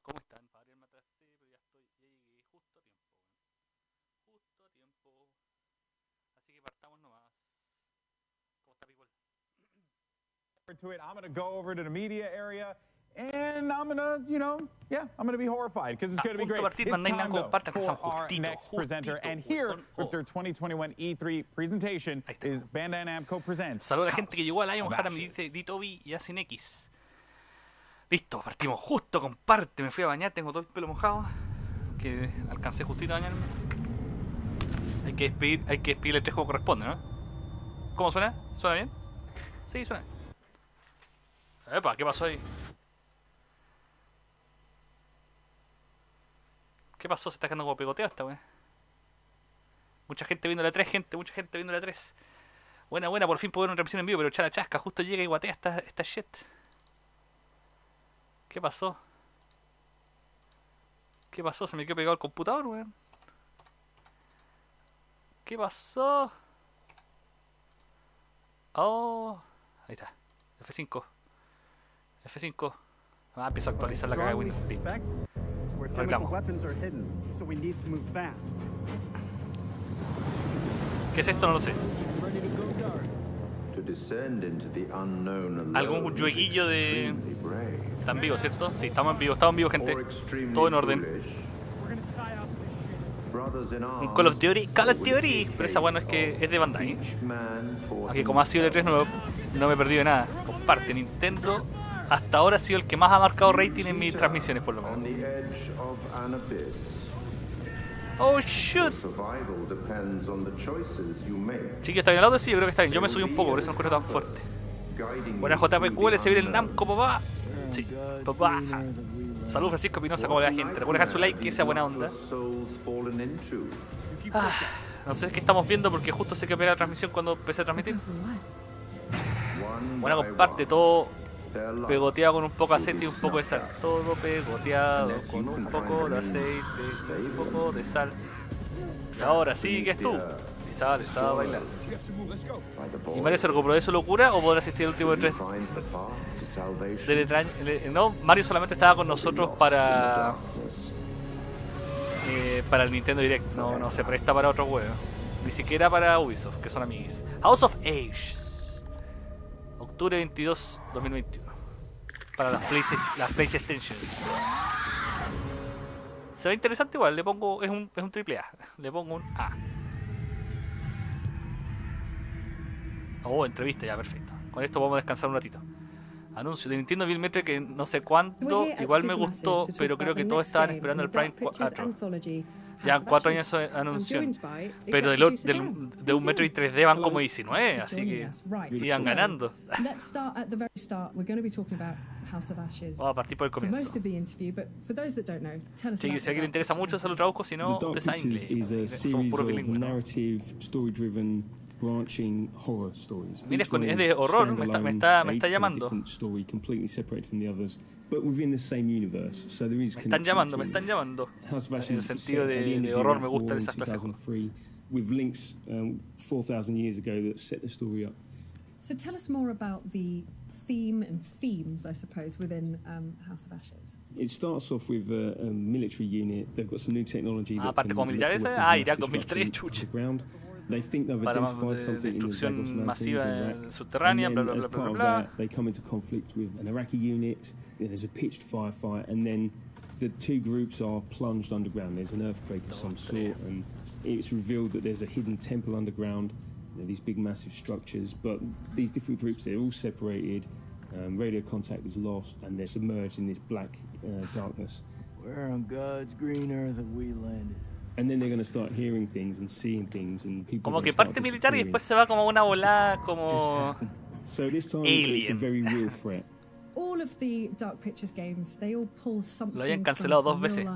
¿Cómo están? Padre, me atrasé, pero ya llegué justo a tiempo. Justo a tiempo. Así que partamos nomás. ¿Cómo está, people? To it, I'm gonna go over to the media area, and I'm gonna, I'm gonna be horrified because it's gonna be great. It's Bandai time Namco though, comparte for our next presenter, and here with their 2021 E3 presentation is Bandai Namco presents. Saludos a la gente que llegó al Lionheart, me dice Ditobi y Sin X. Listo, partimos justo, comparte. Me fui a bañar, tengo todo el pelo mojado. Que alcancé justito a bañarme. Hay que despedir el tres como corresponde, ¿no? ¿Cómo suena? ¿Suena bien? Sí, suena. Epa, ¿qué pasó ahí? ¿Qué pasó? Se está quedando como pegoteado esta wea. Mucha gente viendo la 3, mucha gente viendo la 3. Buena, por fin puedo ver una transmisión en vivo, pero chala chasca, justo llega y guatea esta shit. ¿Qué pasó? ¿Qué pasó? Se me quedó pegado el computador, weón. ¿Qué pasó? Oh, ahí está. F5. Ah, empiezo a actualizar la cagada de Windows. Reclamo. ¿Qué es esto? No lo sé. Algún jueguillo de... ¿Están vivos, cierto? Sí, estamos en vivo, gente. Todo en orden. Un Call of Duty, pero esa bueno es que es de Bandai. Aunque como ha sido el E3 no me he perdido de nada. Comparte, Nintendo hasta ahora ha sido el que más ha marcado rating en mis transmisiones, por lo menos. Oh shoot. Chiquillo, ¿está bien el audio? Sí, yo creo que está bien. Yo me subí un poco, por eso no corro tan fuerte. Buena JPQL, se viene el Namco, papá. Sí, papá. Salud, Francisco Pinoza, como le da gente. Recuerda dejar su like, que sea buena onda. No sé qué estamos viendo porque justo se quedó pegada la transmisión cuando empecé a transmitir. Buena, comparte, todo pegoteado con un poco de aceite y un poco de sal. Todo pegoteado con un poco de aceite y un poco de sal. Y ahora sí, ¿qué es tú? Y sale a bailar. ¿Y Mario se recuperó de su locura o podrá asistir al último de 3? No, Mario solamente estaba con nosotros para el Nintendo Direct. No se presta para otros juegos. Ni siquiera para Ubisoft, que son amiguis. House of Age. Octubre 22, 2021. Para las PlayStation. Se ve interesante igual, le pongo. Es un triple A. Le pongo un A. Oh, entrevista, ya, perfecto. Con esto vamos a descansar un ratito. Anuncio de Nintendo Bill que no sé cuánto, igual me gustó, pero creo que todos estaban esperando el Prime 4. Ya 4 años de anuncio. Pero de un Metroid 3D van como 19, así que sigan ganando. Vamos a partir por el comienzo. Sí, si a alguien le interesa mucho, se lo traduzco, si no, usted sabe inglés. Somos puros bilingües. Mira, es de horror, me está llamando. Me están llamando. En el sentido de horror me gustan esas clases de juegos. So tell us more about the theme and themes, I suppose, within House of Ashes. It starts off with a military unit. They've got some new technology. Aparte como militares, Irak 2003, chucha. Para destrucción masiva subterránea, bla bla bla bla bla. They come into conflict with an Iraqi unit. There's a pitched firefight, and then the two groups are plunged underground. There's an earthquake of some sort, and it's revealed that there's a hidden temple underground. These big, massive structures, but these different groups, they're all separated. Radio contact is lost, and they're submerged in this black darkness. Where on God's green earth have we landed? And then they're going to start hearing things and seeing things, and people. Como que parte militar y después se va como una volada como so this time it's a very real threat. All of the Dark Pictures games, they all pull something. Lo habían cancelado 2 veces.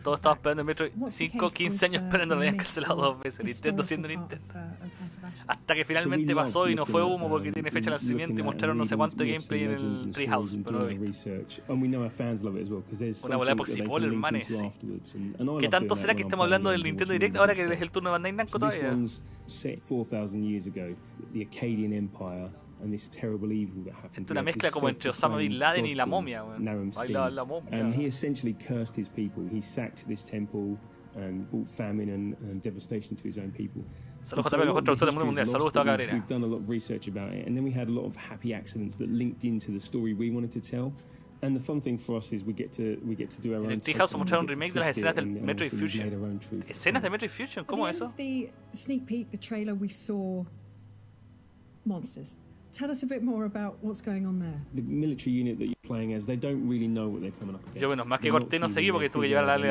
Todos estaban esperando el Metroid 5, 15 años esperando, lo habían cancelado 2 veces. Nintendo siendo Nintendo. Hasta que finalmente pasó y no fue humo porque tiene fecha de lanzamiento y mostraron no sé cuánto gameplay en el Treehouse, pero no lo he visto. Una bola de Poxipol, hermanes. Sí. ¿Qué tanto será que estamos hablando del Nintendo Direct ahora que es el turno de Bandai Namco todavía? and this terrible evil that happened. Es una mezcla como entre Osama Bin Laden y la momia, weón. Baila la momia. And he essentially cursed his people. He sacked this temple and brought famine and devastation to his own people. Saludos, JP, mejor traductor del mundo mundial. Saludos, Gustavo Cabrera. We've done a lot of research about it, and then we had a lot of happy accidents that linked into the story we wanted to tell. And the fun thing for us is we get to do our own. En el Treehouse mostraron un remake de las escenas del Metroid Fusion. ¿Escenas de Metroid Fusion? ¿Cómo es eso? At the sneak peek, the trailer, we saw monsters. Tell us a bit more about what's going on there. The military unit that you're playing as, they don't really know what they're coming up against. Yo, bueno, más que corté no seguí porque tuve que llevar al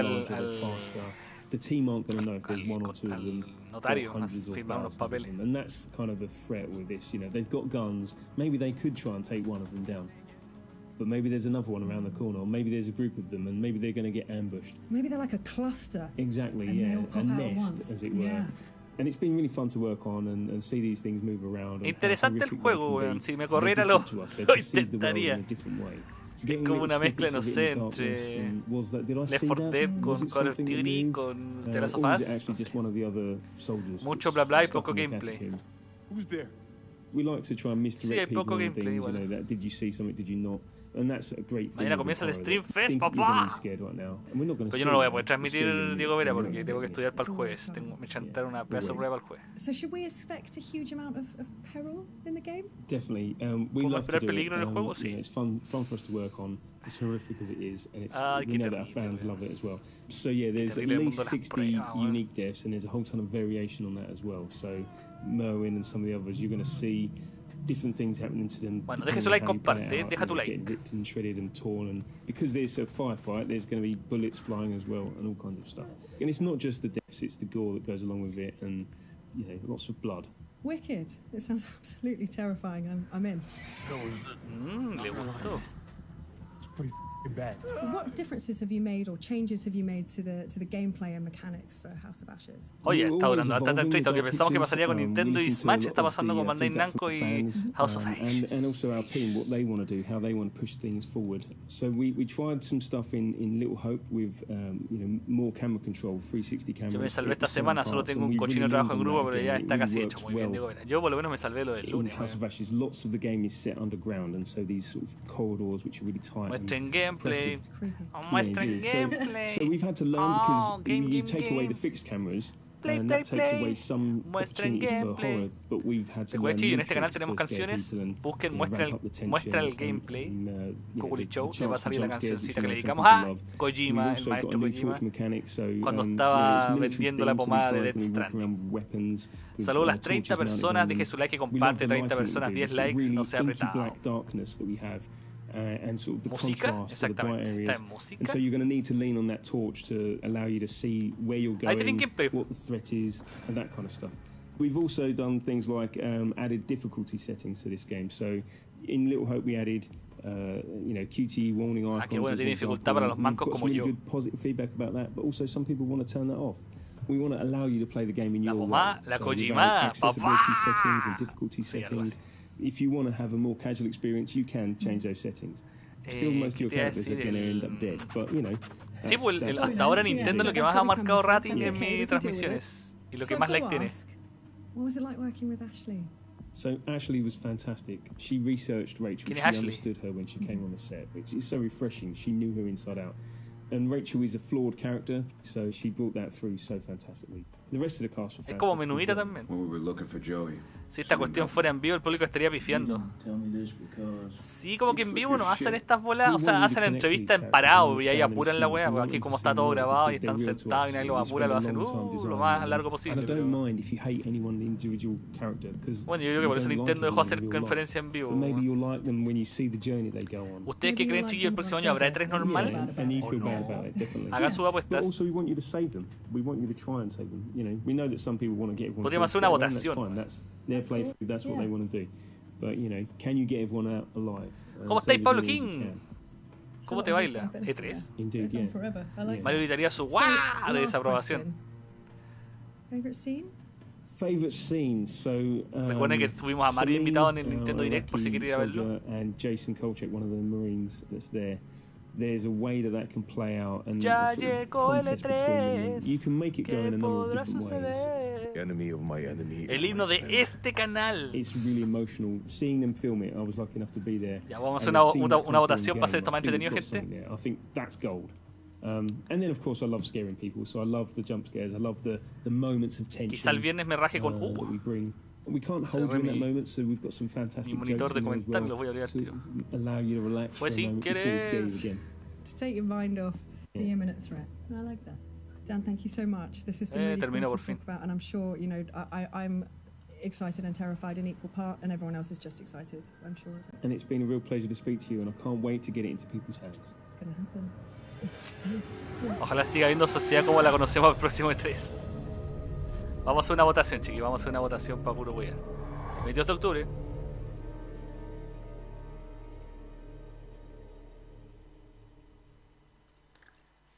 The team aren't going to know if there's one or two of them. Notario, firmar unos papeles. And that's kind of the threat with this. You know, they've got guns. Maybe they could try and take one of them down. But maybe there's another one around the corner, or maybe there's a group of them, and maybe they're going to get ambushed. Maybe they're like a cluster. Exactly, and yeah, they all pop a out nest, at once. as it were. Yeah. And it's been really fun to work on and see these things move around. Interesante el juego, weón. Si me corriera lo intentaría. Es como una mezcla, no sé, entre Left 4 Dead con Call of Duty, con The Last of Us. Mucho bla bla y poco gameplay. We like to try and misdirect people poco on gameplay, things, you know, that did you see something, did you not? And that's a great thing. Mañana comienza el Stream Fest, papá. Pero yo no lo voy a poder transmitir, Diego Vera, porque tengo que estudiar para el jueves. Me chantaron una pedazo de prueba para el jueves. So should we expect a huge amount of peril in the game? Definitely. We love to do peligro en el juego, sí. It's fun for us to work on. It's horrific as it is, and we know that our fans love it as well. So yeah, there's at least 60 unique deaths, and there's a whole ton of variation on that as well. So Merwin and some of the others, you're going to see different things happening to them. Bueno, deja su like, comparte, deja tu like. Ripped and shredded and torn, and because there's a firefight, there's going to be bullets flying as well, and all kinds of stuff. And it's not just the deaths; it's the gore that goes along with it, and you know, lots of blood. Wicked! It sounds absolutely terrifying. I'm in. Le gustó. It's pretty bad. What differences have you made or changes have you made to the gameplay and mechanics for House of Ashes? Oye, está durando bastante triste. Lo que pensamos que pasaría con Nintendo y Smash está pasando con Bandai Namco y House of Ashes. And also our team, what they want to do, how they want to push things forward. So we tried some stuff in Little Hope with you know, more camera control, 360 cameras. Yo me salvé esta semana, solo tengo un cochino trabajo en grupo, pero ya está casi hecho. Muy bien, Diego Vera. Yo por lo menos me salvé lo del lunes. In House of Ashes, lots of the game is set underground, and so these sort of corridors which are really tight. Muestren gameplay. Muestren gameplay. So we've had to learn because you take away the fixed cameras. And that takes away some opportunities for horror, but we've had to learn en este canal tenemos canciones. Busquen muestra el gameplay. Cúculi Show, le va a salir la cancioncita que le dedicamos a Kojima, el maestro Kojima, cuando estaba vendiendo la pomada de Death Stranding. Saludos a las 30 personas, deje su like y comparte. 30 personas, 10 likes, no sea apretado. And sort of the música, contrast of the bright areas. And so you're going to need to lean on that torch to allow you to see where you're going, what the threat is, and that kind of stuff. We've also done things like added difficulty settings to this game. So in Little Hope we added you know, QTE warning icons. Qué bueno, tiene dificultad para los mancos como yo. Good positive feedback about that, but also some people want to turn that off. We want to allow you to play the game in your way. La Kojima, accessibility settings and difficulty settings. If you want to have a more casual experience, you can change those settings. Still, most of your characters are going to end up dead, but you know. Sí, pues hasta ahora Nintendo lo que más ha marcado ratings en mis transmisiones y lo que más like tiene. What was it like working with Ashley? So Ashley was fantastic. She researched Rachel. She understood her when she came on the set, which is so refreshing. She knew her inside out. And Rachel is a flawed character, so she brought that through so fantastically. The rest of the cast were fantastic. Es como menudita también. When we were looking for Joey. Si esta cuestión fuera en vivo, el público estaría pifiando. Sí, como que en vivo no hacen estas bolas, o sea, hacen entrevistas en parado y ahí apuran la wea, porque aquí como está todo grabado y están sentados y nadie los apura, lo hacen lo más largo posible. Pero... Bueno, yo creo que por eso Nintendo dejó hacer conferencia en vivo. ¿Ustedes qué creen, chiquillos, el próximo año habrá E3 normal? ¿O no? Hagan sus apuestas. Podríamos hacer una votación. Their playthrough, that's what they want to do. But you know, can you get everyone out alive? ¿Cómo estáis, Pablo King? ¿Cómo te baila? E3. Indeed, yeah. Mario gritaría su ¡guau! De desaprobación. Favorite scene? Favorite scene. So recuerden que tuvimos a Mario invitado en el Nintendo Direct por si quería verlo. And Jason Kolchak, one of the Marines that's there. There's a way that can play out, and ya llegó el E3. You can make it go in a number of different ways. enemy of my enemy. El himno de este canal. It's really emotional. Seeing them film it, I was lucky enough to be there. Ya, vamos a And hacer seeing una that come votación through para hacer in esto más game, I think entretenido, we've got gente. something there. I think that's gold. And then, of course, I love scaring people. So I love the jump scares. I love the moments of tension. Quizá el viernes me raje con that we bring. We can't hold you in that moment, so we've got some fantastic mi monitor jokes de in there as comentarios, well los voy a abrir al to tiro. allow you to relax Fue for a sin moment before we scare you querer. again. To take your mind off the imminent threat. I like that. Dan, thank you so much. This has been really termino cool por to fin. talk about, and I'm sure, you know, I'm excited and terrified in equal part, and everyone else is just excited, I'm sure of it. And it's been a real pleasure to speak to you, and I can't wait to get it into people's hands. It's going to happen. Ojalá siga habiendo sociedad como la conocemos el próximo E3. Vamos a hacer una votación, chiqui. Vamos a hacer una votación para puro weón. 22 de octubre.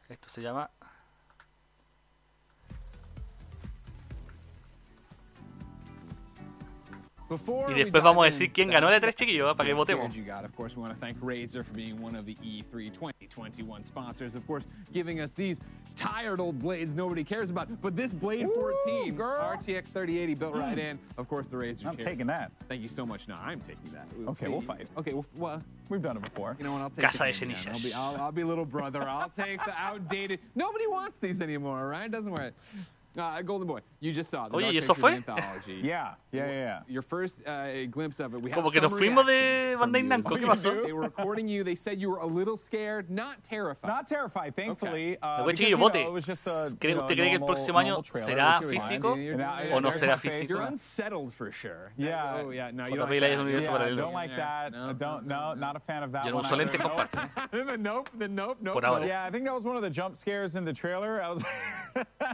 Esto se llama... Y después vamos a decir quién ganó la E3, chiquillos, para que votemos. Of course, we want to thank Razer for being one of the E3 2021 sponsors. Of course, giving us these tired old blades nobody cares about. But this Blade 14 RTX 3080 built right in. Of course, the Razer. I'm taking that. Thank you so much. No, I'm taking that. Okay, we'll fight. Okay, well, we've done it before. You know what? I'll take Casa de the king, man. cenizas. I'll be little brother. I'll take the outdated. Nobody wants these anymore, right? Doesn't worry. Golden Boy, you just saw the Oye, Dark ¿y eso Pictures fue? Anthology. Yeah. Your first glimpse of it. We had Como que nos some fuimos de reactions from Bandai you. Namco, ¿qué pasó? They were recording you. They said you were a little scared, not terrified. Not terrified, thankfully. Después, Because, chiquillos, you know, vote. it was just a, ¿Usted cree que el próximo año será físico o no será físico? You're unsettled for sure. Yeah. Oh, yeah. No, you Otra don't regla like es un universo Yeah, paralelo. don't like that. No, not a fan of that Yo no one. uso lentes, either. comparte. The nope. Por ahora. Yeah, I think that was one of the jump scares in the trailer.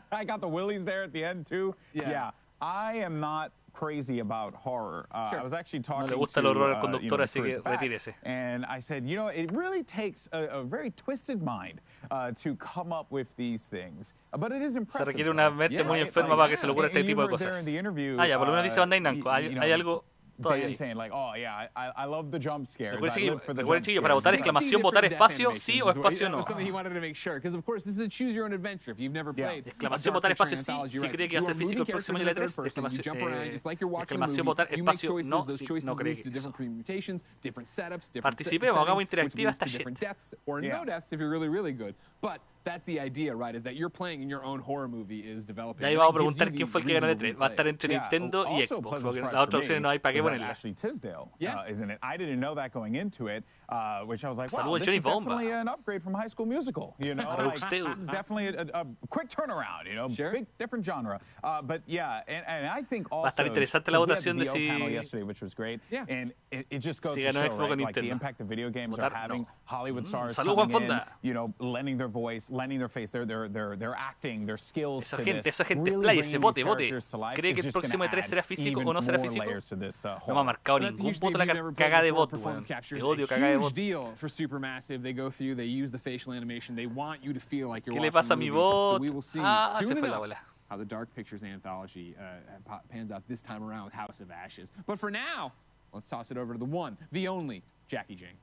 I got the willies there at the end too. Yeah. I am not crazy about horror. I was actually talking No le gusta el to horror al conductor, the así crew que at the back, retírese. and I said, you know, it really takes a very twisted mind to come up with these things. But it is Se impressive. requiere una mente muy enferma para que se le ocurra este tipo de cosas. Ah, ya, por lo menos dice Bandai Namco. Hay algo todavía ahí. Saying like, oh yeah, I love the jump scares. Recuerden, chiquillos, para votar exclamación, votar espacio, sí o espacio no. Something he wanted to make sure, because of course this is a choose your own adventure. If you've never played Exclamación, votar espacio, sí. Si cree que va a ser físico el próximo año de E3, exclamación, votar espacio, no, sí, no cree que eso. Participemos, hagamos interactiva esta shit. Or no deaths if you're really good. But that's the idea, right? Is that you're playing in your own horror movie is developing. Ya ahí vamos a preguntar quién fue el que ganó el E3. Va a estar entre Nintendo y Xbox, porque las otras opciones no hay para qué ponerlas. Ashley Tisdale, isn't it? I didn't know that going into it, which I was like, wow, Saludos, this Johnny is Bomba. definitely an upgrade from High School Musical. You know, like, this is definitely a quick turnaround. You know, big different genre. But yeah, and I think also Va a estar interesante la we had votación the de VO si panel yesterday, which was great. And it just goes si to ganó show, Xbox o right, like the Nintendo. impact that video games Votar, are having. no. Hollywood stars Saludos, coming Juan in, Fonda. you know, lending their voice, lending their face, their acting, their skills Esa to gente, this. esa gente, Really expláyese, bringing vote, these vote. characters to life ¿Cree is que el just gonna próximo E3 add será físico even o no será more físico? layers to this, No me ha horror. marcado That's a ningún huge punto thing la you've never cagada de played before, bot, weón. performance capture Te is odio a cagada de huge bot. deal for Supermassive. They go through, they use the facial animation. They want you to feel like you're ¿Qué le watching pasa a a mi movie. So bot? we will see Ah, se soon fue la enough bola. how the Dark Pictures Anthology pans out this time around with House of Ashes. But for now, let's toss it over to the one, the only, Jackie Jane.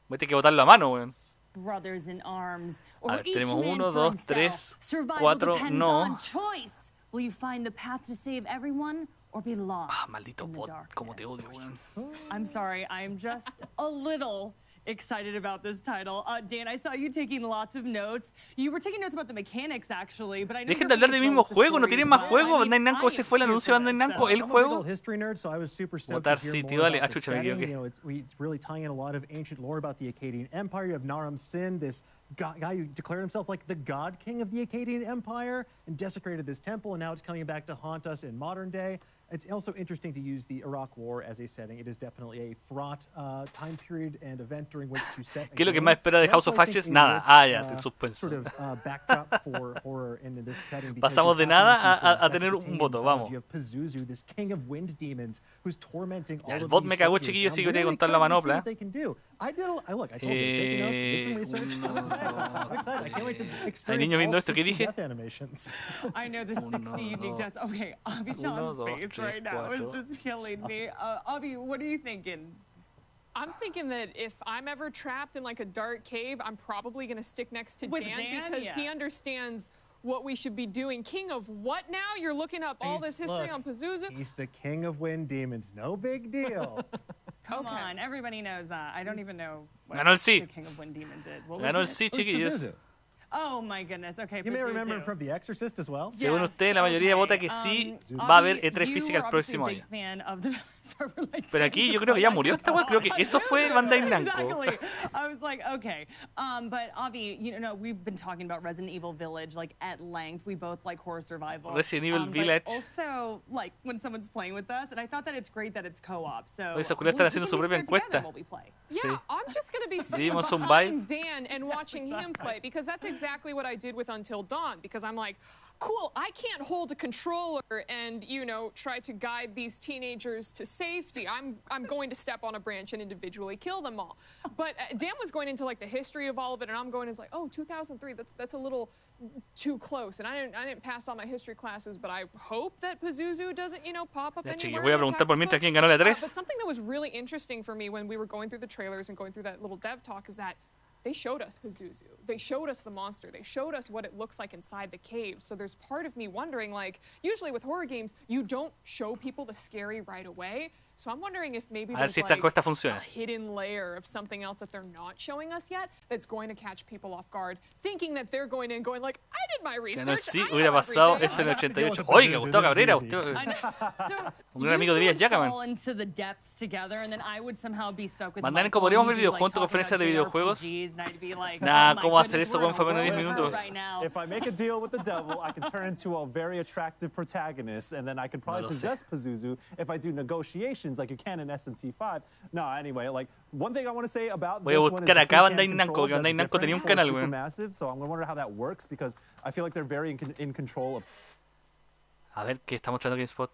Voy a tener que botarlo a mano, weón. Brothers in arms, A or ver, each tenemos man 1, for 2, 3, himself. Survival 4, depends no. on choice. Will you find the path to save everyone or be lost Ah, maldito in the bot, darkness? como te odio, weón. I'm sorry, I'm just a little excited about this title. Dan, I saw you taking lots of notes. You were taking notes about the mechanics, actually, but I know Dejen de hablar del mismo juego, no tienen más juegos. Bandai Namco, ese fue el anuncio de Bandai Namco, el juego. history nerd, so I was super stoked Votar to hear sitio, more dale. about Ah, the chucha, me setting. equivoqué. You know, it's really tying in a lot of ancient lore about the Akkadian Empire. You have Naram Sin, this guy who declared himself like the god king of the Akkadian Empire and desecrated this temple, and now it's coming back to haunt us in modern day. It's also interesting to use the Iraq War as a setting. It is definitely a fraught time period and event during which to set. ¿Qué es lo que más espera de House of Ashes? Nada. Ah, ya, el suspenso. Sort of backdrop for horror in this setting. Pasamos de nada a tener un voto, vamos. You have Pazuzu, this king of wind demons, who's tormenting all Ya, el of bot these me cagó, soldiers. chiquillo, así que I'm voy a really contar la excited to see manopla. what they can do. I look, I told you, take notes, did some research. I'm excited. I can't wait to experience niño viendo all esto, ¿qué 60 dije? death animations. I know the 60 unique deaths. Okay, Avi John's face right now is just killing me. Avi, what are you thinking? I'm thinking that if I'm ever trapped in like a dark cave, I'm probably going to stick next to With Dan Dan? because Yeah. he understands what we should be doing. King of what now? You're looking up all this history on Pazuzu? He's the king of wind demons. No big deal. Come on, everybody knows that. I don't even know what Ganó el sí. the king of wind demons is. Ganó el sí, chiquillos. Oh my goodness. Okay, You may remember him from The Exorcist as well. Según usted, la mayoría vota que sí va a haber E3 física el próximo año. Pero aquí yo creo que ya murió esta wea. Creo que eso fue Bandai Namco. Exactly. I was like, okay. But Avi, you know, we've been talking about Resident Evil Village like at length. We both like horror survival. Resident Evil Village. But also, like when someone's playing with us, and I thought that it's great that it's co-op. So Oye, Sakura está haciendo su propia encuesta. Yeah, I'm just going to be sitting Dimos un behind Dan and watching him play because that's exactly what I did with Until Dawn because I'm like, cool, I can't hold a controller and, you know, try to guide these teenagers to safety. I'm going to step on a branch and individually kill them all. But Dan was going into like the history of all of it and I'm going as like, oh, 2003, that's a little too close. And I didn't pass all my history classes, but I hope that Pazuzu doesn't, you know, pop up anywhere. Voy a preguntar por mientras quién ganó la 3. But something that was really interesting for me when we were going through the trailers and going through that little dev talk is that they showed us Pazuzu. They showed us the monster. They showed us what it looks like inside the cave. So there's part of me wondering, like, usually with horror games, you don't show people the scary right away. So I'm wondering if maybe there's like a hidden layer of something else that they're not showing us yet that's going to catch people off guard, thinking that they're going in going like, I did my research. Sí, hubiera pasado esto en el 88. Oiga, Gustavo Cabrera, usted, un gran amigo de Díaz Yacaman. Bandai Namco, podríamos ver videojuegos, conferencias de videojuegos. Nah, ¿cómo hacer eso con menos de 10 minutos? If I make a deal with the devil, I can turn into a very attractive protagonist, and then I can probably possess Pazuzu if I do negotiations like you can in SMT5. No, anyway, like one thing I want to say about this one is the Bandai Namco, que Bandai Namco tenía un canal, güey. Massive, so I'm going to wonder how that works because I feel like they're very in control of. A ver, ¿qué está mostrando GameSpot?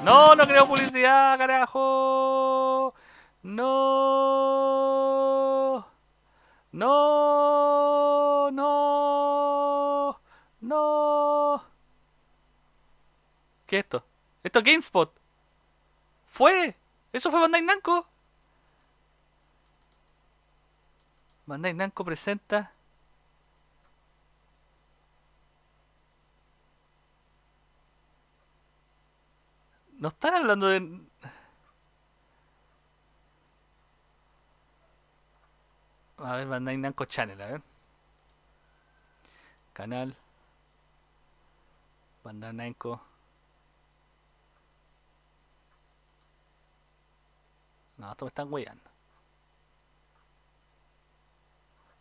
No, no creo publicidad, carajo. No. No. No. No. ¿Qué es esto? Esto es GameSpot. ¡Fue! ¡Eso fue Bandai Namco! Bandai Namco presenta... No están hablando de... A ver, Bandai Namco Channel, a ver. Canal. Bandai Namco. No, esto me están weyando.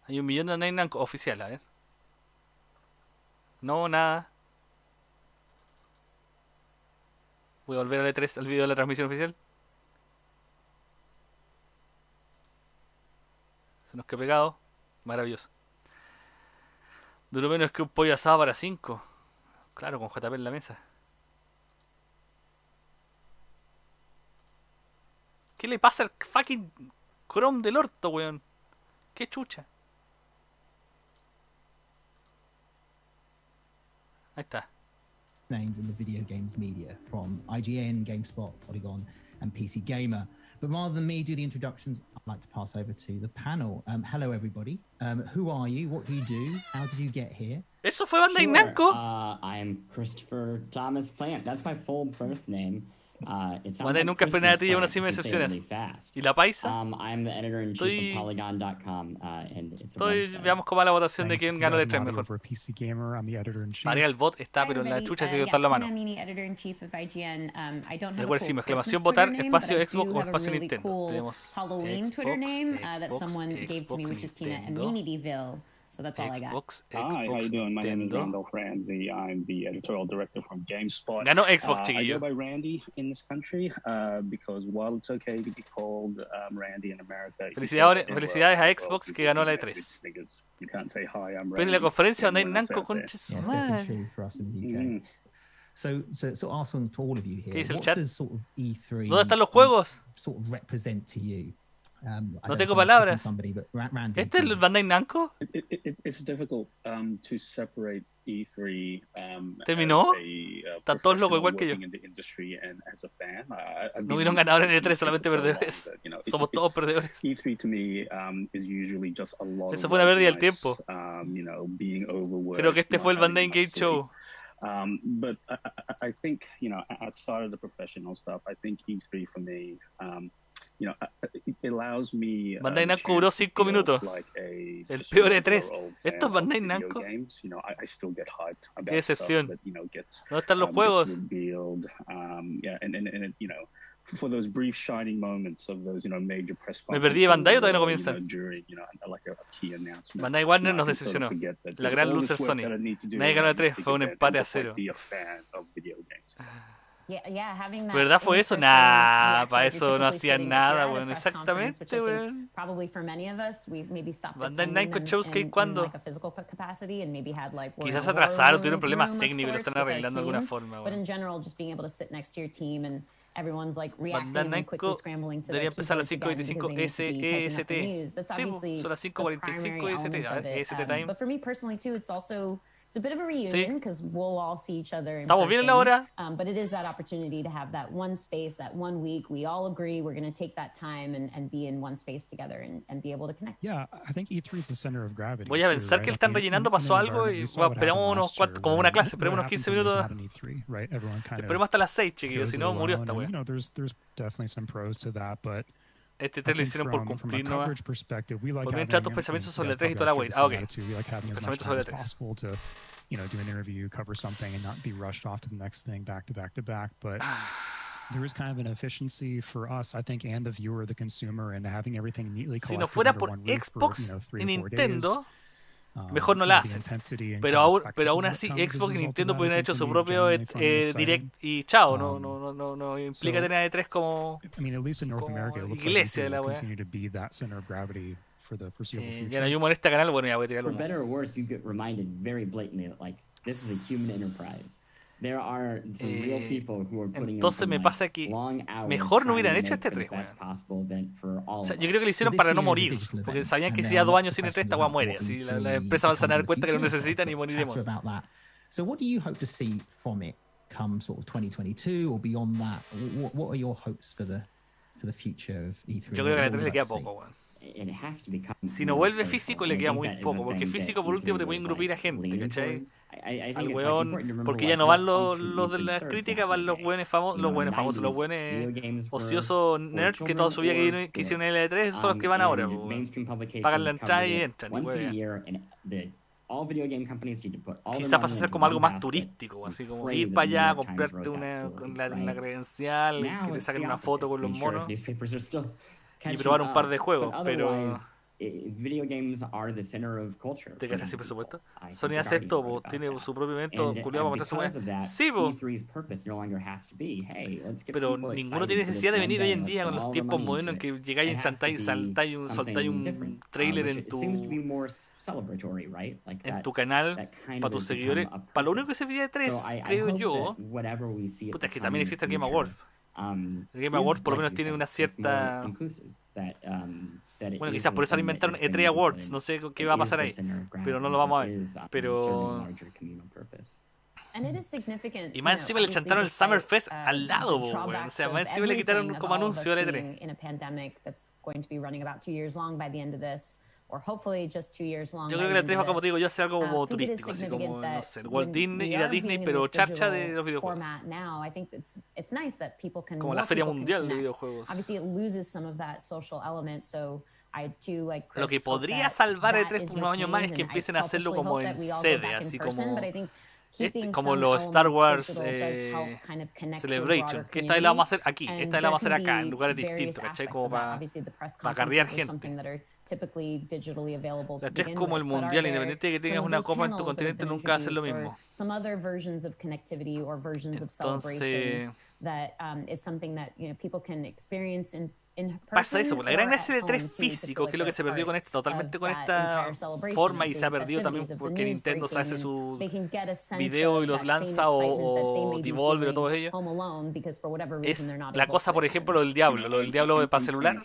Hay 1 millón de Bandai Namco oficial, a ver. No, nada. Voy a volver al E3, al video de la transmisión oficial. Se nos quedó pegado. Maravilloso. Duró menos que un pollo asado para 5. Claro, con JP en la mesa. ¿Qué le pasa al fucking Chrome del orto, weón? ¿Qué chucha? Ahí está. Names in the video games media from IGN, GameSpot, Polygon, and PC Gamer. But rather than me do the introductions, I'd like to pass over to the panel. Hello, everybody. Who are you? What do you do? How did you get here? ¿Eso fue Bandai Namco? I am Christopher Thomas Plant. That's my full birth name. Bandai nunca espera a ti una cima de excepciones. ¿Y la paisa? I'm the editor-in-chief of Polygon.com, and it's a veamos cómo va la votación de quién ganó el E3 mejor. María el bot está, pero la chucha se dio toda la mano. Recuerden, si exclamación votar, espacio Xbox o espacio Nintendo. Tenemos Xbox, So that's all I got. Hi, how you doing? My name is Randolph Ramsey. I'm the editorial director from GameSpot. Ganó Xbox, chiquillo. I go by Randy in this country because while it's okay to be called Randy in America. Felicidades a Xbox que ganó la E3. You can't say hi, I'm Randy. Pero en la conferencia Bandai Namco concha su madre. So asking to all of you here, what does sort of E3 ¿Dónde están los juegos? sort of represent to you? No tengo palabras. ¿Este es el Bandai Namco? It's difficult to separate E3. ¿Terminó? Están todos locos igual que yo. No hubieron ganadores en E3, solamente perdedores. Somos todos perdedores. E3 to me is usually just a lot. Eso fue una pérdida del tiempo. Being overworked. Creo que este fue el Bandai Game Show. But I think, outside of the professional stuff, I think E3 for me, it allows me. Bandai Namco duró 5 minutos. El peor E3. Esto es Bandai Namco. Qué decepción. ¿Dónde están los juegos? For those brief shining moments of those, major press ¿Me perdí de Bandai o todavía no comienza? During, like a key announcement. Bandai Warner nos decepcionó. La gran loser Sony. Nadie ganó el 3, fue un empate a 0. ¿Verdad fue eso? Nah, para eso no hacían nada, weón. Exactamente, weón. Bandai Namco shows que cuando quizás atrasaron, tuvieron problemas técnicos y lo están arreglando de alguna forma, weón. Bandai Namco debería empezar a las 5:25 EST. Sí, son las 5:45 EST. A ver, EST time. It's a bit of a reunion because we'll all see each other in Estamos bien en la hora. But it is that opportunity to have that one space, that one week. We all agree we're going to take that time and be in one space together and be able to connect. Yeah, I think E3 is the center of gravity. Voy a pensar que están rellenando, pasó algo y bueno, esperamos unos cuantos, como una clase, esperemos unos 15 minutos. Esperemos hasta las 6, chiquillos, si no murió esta wea. There's definitely some pros to that, but este test lo hicieron por cumplir, ¿no? Por mientras tus pensamientos sobre el 3 y toda la wea. Ah, ok. Pensamientos sobre el 3. Do an interview, cover something, and not be rushed off to the next thing, back to back to back. But there is kind of an efficiency for us, I think, and the viewer, the consumer, and having everything neatly collected. Si no fuera por Xbox y Nintendo, mejor no la hacen. Pero aún así, Xbox y Nintendo podrían haber hecho su propio Direct y chao. No implica tener E3 como iglesia de la wea. Ya no hay humor en este canal, bueno, ya voy a tirarlo. For better or worse, you get reminded very blatantly that like this is a human enterprise. There are some real people who are putting entonces me pasa que mejor no hubieran hecho este 3, o sea, yo creo que lo hicieron para no morir, porque sabían que si ya 2 años sin E3 esta weá muere, así la empresa van a dar cuenta que lo necesitan y moriremos. So what do you hope to see from it come sort of 2022 or beyond that? What are your hopes for the future of E3? Yo creo que a E3 le queda poco, weón. Si no vuelve físico le queda muy poco, porque físico por último te puede engrupir a gente, ¿cachai? Al weón, porque ya no van los de las críticas, van los buenos famosos, los buenos ociosos nerds que toda su vida que hicieron en el E3, esos son los que van ahora, pagan la entrada y entran. Quizás pasa a ser como algo más turístico, así como ir para allá, comprarte una credencial, que te saquen una foto con los monos y probar un par de juegos, pero ¿te gastas sin presupuesto? Sony hace esto, tiene su propio evento, culiado para matar su wea. Sí, pero ninguno tiene necesidad de venir hoy en día con los tiempos modernos en que llegáis y soltáis un trailer en tu canal para tus seguidores. Para lo único que se veía de 3, creo yo, puta, es que también existe el Game Awards. El Game Awards por lo menos tiene una cierta... Bueno, quizás por eso inventaron E3 Awards, no sé qué va a pasar ahí, pero no lo vamos a ver. Pero... Y más encima le chantaron el Summer Fest al lado, o sea, más encima le quitaron como anuncio al E3. Yo creo que la 3 va, como te digo yo, a ser algo como turístico, así como, no sé, Walt Disney, ir a Disney, pero charcha de los videojuegos. Como la Feria Mundial de Videojuegos. Lo que podría salvar E3 por unos años más es que empiecen a hacerlo como en sede, así como los Star Wars Celebration, que esta vez la vamos a hacer aquí, esta vez la vamos a hacer acá, en lugares distintos, ¿cachai? Como para acarrear gente. ¿Cachai? Es como el mundial, independiente de que tengas una copa en tu continente, nunca va a ser lo mismo. Entonces, pasa eso, la gran gracia de 3 físico, que es lo que se perdió con esta, totalmente con esta forma, y se ha perdido también porque Nintendo se hace su video y los lanza, o Devolver o todos ellos, es la cosa, por ejemplo, lo del Diablo para celular,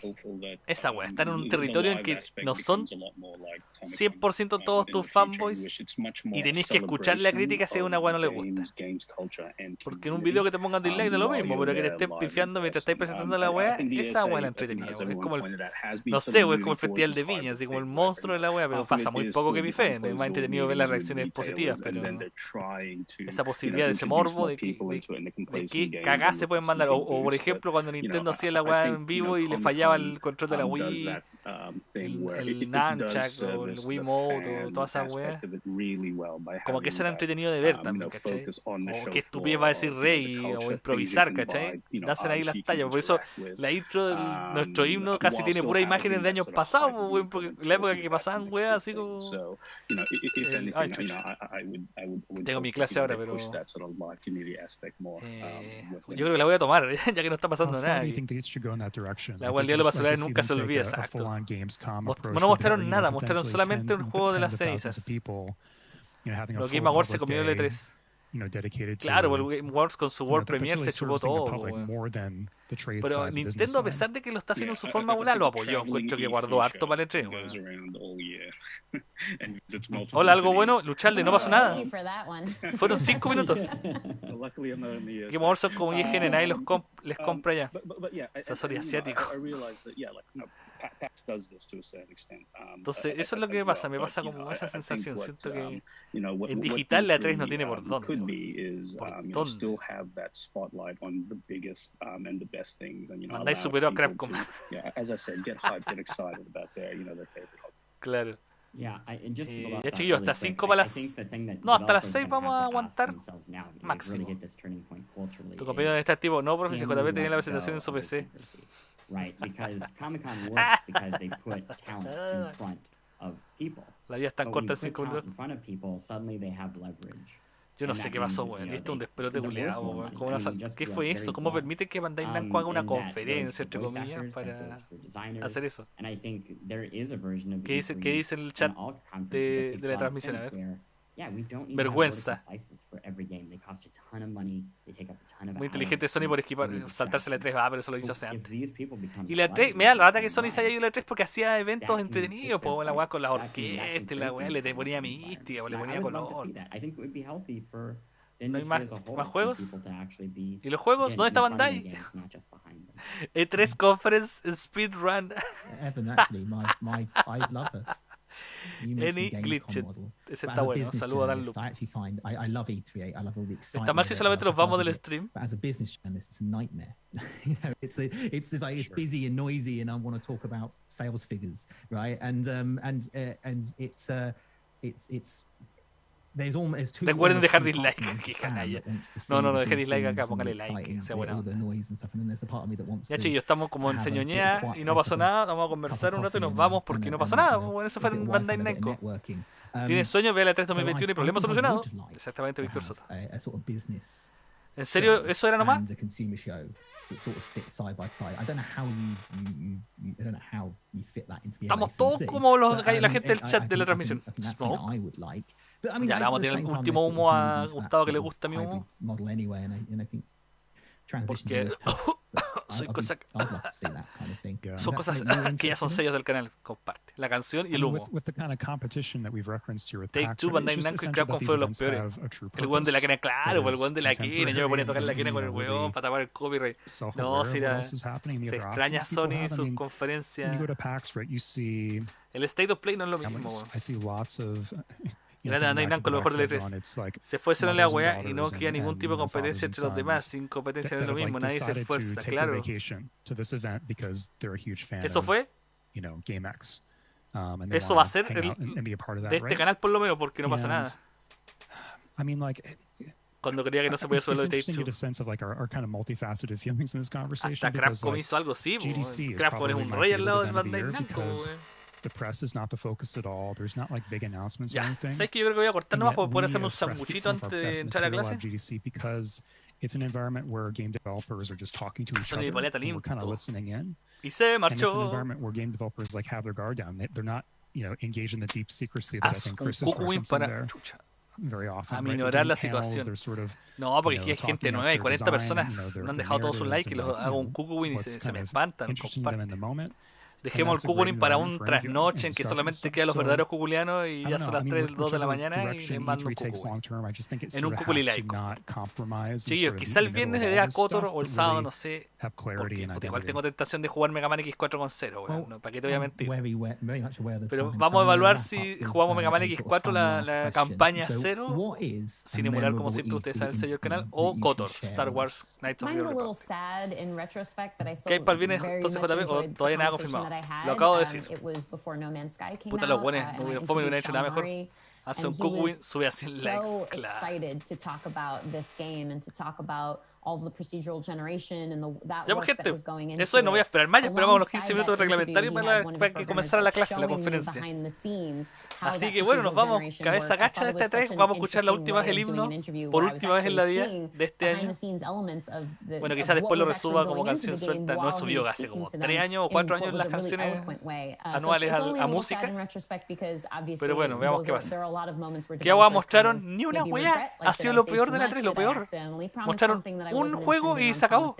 esa wea, están en un territorio en que no son 100% todos tus fanboys, y tenéis que escuchar la crítica si a una wea no le gusta, porque en un video que te pongan dislike da lo mismo, pero que te estén pifiando mientras estáis presentando la wea, esa wea es la entretenida, es como el, no sé, es como el festival de viña, así como el monstruo de la wea, pero pasa muy poco que pife, es más entretenido ver las reacciones positivas, pero esa posibilidad de ese morbo de que cagás se pueden mandar, o por ejemplo cuando Nintendo hacía la wea en vivo y le fallaba el control de la Wii, el Nunchuck o el Wiimote o toda esa wea, como que eso era entretenido de ver también, ¿cachai? O qué estupidez va a decir Rey, o improvisar, ¿cachai? Nacen ahí las tallas, por eso la intro de nuestro himno casi tiene puras imágenes de años pasados, porque en la época que pasaban weas así como... Tengo mi clase ahora, pero... yo creo que la voy a tomar, ya que no está pasando nada. La wea del diablo para celular nunca se olvida, exacto. No mostraron nada, mostraron solamente un juego de las cenizas. Los Game Awards se comió el E3. Claro, el Game Awards con su World Premiere se chupó todo. Pero Nintendo, a pesar de que lo está haciendo en su forma buena, lo apoyó. Encuentro que guardó harto para el E3. Hola, algo bueno. Lucharle, no pasó nada. Fueron 5 minutos. Game Awards son como IGN, nadie les compra ya. Sasori asiático. Entonces, eso es lo que me pasa como esa sensación. Siento que en digital la 3 no tiene por dónde. Bandai superó a Capcom. Claro. Ya chiquillos, hasta 5 para las... No, hasta las 6 vamos a aguantar máximo. Tu compañero de este tipo, no, profe, si JP tenía la presentación en su PC. La vida es tan corta en 5 minutos. Yo no sé qué pasó, weón. Esto es un despelote culeado, weón. ¿Qué fue eso? ¿Cómo permite que Bandai Namco haga una conferencia, entre comillas, para hacer eso? ¿Qué dice en el chat de la transmisión? A ver. Vergüenza. Muy inteligente Sony por saltarse la 3, pero eso lo hizo hace antes. Y la 3, me da la rata que Sony se haya ido la 3 porque hacía eventos entretenidos, pues la weá con la orquesta, la weá le ponía mística, le ponía color. ¿No hay más juegos? ¿Y los juegos? ¿Dónde está Bandai? E3 Conference Speedrun. Any glitched. Ese está bueno, saludo a Dan Luke. Está mal si solamente nos vamos del stream. As a business journalist, it's a nightmare. It's like it's busy and noisy, and I want to talk about sales figures, right? And it's recuerden dejar dislike, que canalla. No deje dislike acá, póngale like, sea buena. Ya chicos, estamos como en señoñea y no pasó nada, vamos a conversar un rato y nos vamos porque no pasó nada. Bueno, eso fue en Bandai Namco. ¿Tienes sueños? Ve la 3 2021 y problema solucionado. Exactamente, Víctor Soto. ¿En serio eso era nomás? Estamos todos como la gente del chat de la transmisión. Ya le vamos a tener el último humo a Gustavo, que le gusta mi humo. Porque son cosas que ya son sellos del canal. Comparte la canción y el humo. Take Two, Bandai Namco y Capcom fueron los peores. El weón de la quena, claro, el weón de la quena. Yo me ponía a tocar la quena con el weón para tapar el copyright. No, si se extraña Sony sus conferencias. El State of Play no es lo mismo. Bandai Namco, lo mejor del E3. Se fue solo en la weá y no queda ningún tipo de competencia entre los demás. Sin competencia no es lo mismo, nadie se esfuerza, claro. ¿Eso fue? Eso va a ser de este canal por lo menos, porque no pasa nada. Cuando creía que no se podía subir lo de Take Two. Hasta Capcom hizo algo, sí. Capcom es un rey al lado del Bandai Namco, The press is not the focus at all. There's not like big announcements or anything. ¿Sabes que yo creo que voy a cortar nomás para poder hacerme un sanguchito antes de entrar a clase? it's an environment where game developers are just talking to each other, and we're kind of listening in. Y se marchó. And it's an environment where game developers like have their guard down. They're not, you know, engaged in the deep secrecy that I think Chris is referencing there. Very often, a minorar la situación. No, porque aquí hay gente nueva y 40 personas no han dejado todos sus likes y los hago un Cúculi y se me espantan. Dejemos el Cúculi para un trasnoche en que solamente quedan los verdaderos cuculianos y ya son las 3, 2 de la mañana y les mando un Cúculi. En un Cúculi laico. Chiquillos, quizá el viernes le dé a Cotor o el sábado, no sé. Porque igual tengo tentación de jugar Mega Man X4 con 0, weón. No, ¿para qué te voy a mentir? Pero vamos a evaluar si jugamos Mega Man X4 la campaña 0, sin emular como siempre ustedes saben el sello del canal, o Cotor, Star Wars Knights of the Old Republic. ¿Qué hay para el viernes entonces, JP? ¿O todavía nada confirmado? Lo acabo de decir. Puta, los buenos, no hubieran hecho nada mejor. Hace un Cúculi, sube a 100 likes. Claro. Ya, pues, gente, eso es, no voy a esperar más, ya esperamos los 15 minutos reglamentarios para que comenzara la clase, la conferencia. Así que bueno, nos vamos cabeza gacha de este 3, vamos a escuchar la última vez el himno, por última vez en la vida de este año. Bueno, quizás después lo resuba como canción suelta, no he subido hace como 3 años o 4 años las canciones anuales a música. Pero bueno, veamos qué pasa. ¿Qué agua mostraron? Ni una weá, ha sido lo peor de la 3, lo peor. Mostraron un juego y se acabó.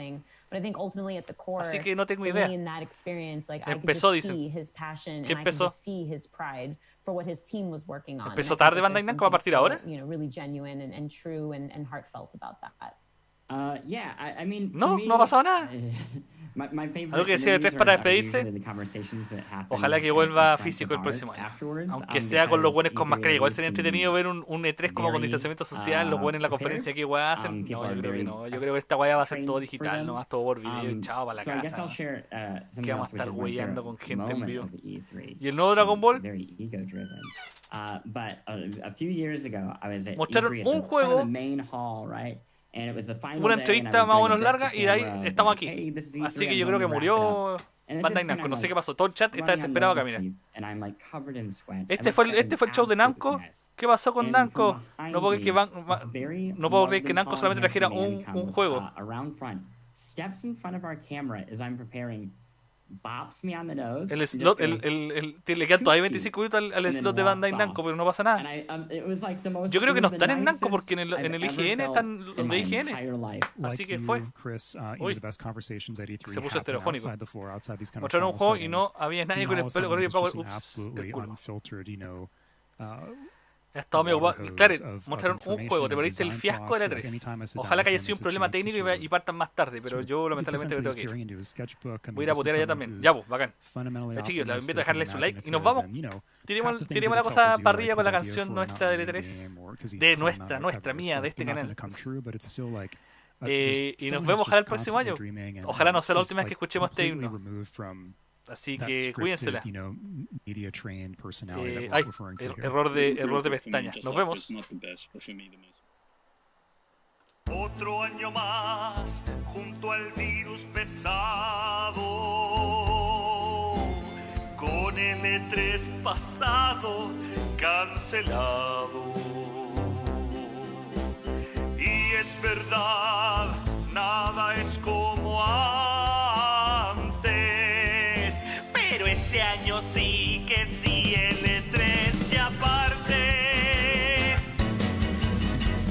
Así que no tengo idea. Empezó, dicen. ¿Qué empezó? ¿Empezó tarde Bandai Namco? ¿Va a partir ahora? No, no ha pasado nada. Algo que decía de 3 para despedirse. Ojalá que vuelva físico el próximo año. Aunque sea con los buenos con mascarilla. Igual sería entretenido ver un E3 como con distanciamiento social, los buenos en la conferencia que igual hacen. No, yo creo que no. Yo creo que esta guaya va a ser todo digital, no más todo por video y chao para la casa. Que vamos a estar hueando con gente en vivo. ¿Y el nuevo Dragon Ball? Mostraron un juego, una entrevista más o menos larga y de ahí estamos aquí. Así que yo creo que murió Bandai Namco. No sé qué pasó. Todo el chat está desesperado acá, mira. Este fue el show de Namco. ¿Qué pasó con Namco? No puedo creer que Namco solamente trajera un juego. El slot, le quedan todavía 25 minutos al slot de Bandai Namco, pero no pasa nada. Yo creo que no están en Namco porque en el IGN están los de IGN. Así que fue. Uy, se puso estereofónico. Mostraron un juego y no había nadie con el pelo color y power. Ups, el culo. Ha estado medio claro, mostraron un juego, te perdiste el fiasco de la 3. Ojalá que haya sido un problema técnico y partan más tarde, pero yo lamentablemente me tengo que ir. Voy a ir a putear allá también. Ya vos, bacán. Chiquillos, los invito a dejarle su like y nos vamos. Tiremos la cosa para arriba con la canción nuestra de L3. De nuestra, mía, de este canal. Y nos vemos ojalá el próximo año. Ojalá no sea la última vez que escuchemos este himno. Así que cuídensela. Ay, error de pestaña. Nos vemos. Otro año más junto al virus pesado, con el E3 pasado cancelado. Y es verdad, nada es como antes, pero este año sí que sí, el E3 ya parte.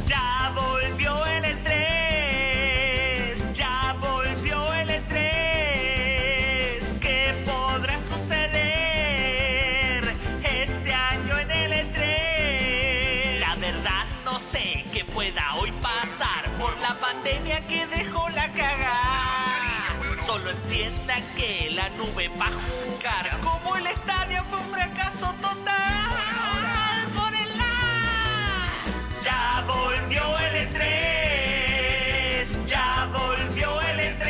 Ya volvió el E3, ya volvió el E3. ¿Qué podrá suceder este año en el E3? La verdad no sé qué pueda hoy pasar por la pandemia que dejó la cagada. Solo entiendan que la nube va a jugar como el estadio fue un fracaso total. Por el ya volvió el E3, ya volvió el E3.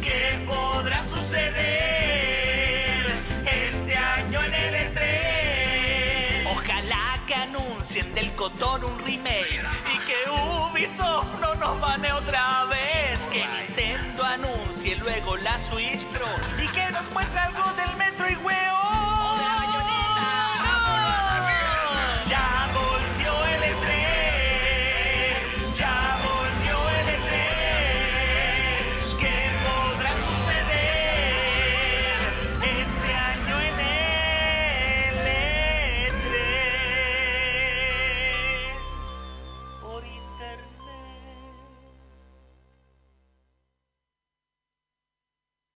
¿Qué podrá suceder este año en el E3? Ojalá que anuncien del Cotor un remake y que Ubisoft no nos bane otra vez. Que Nintendo anuncie luego la Switch Pro y que nos muestre algo del Metro y huevo.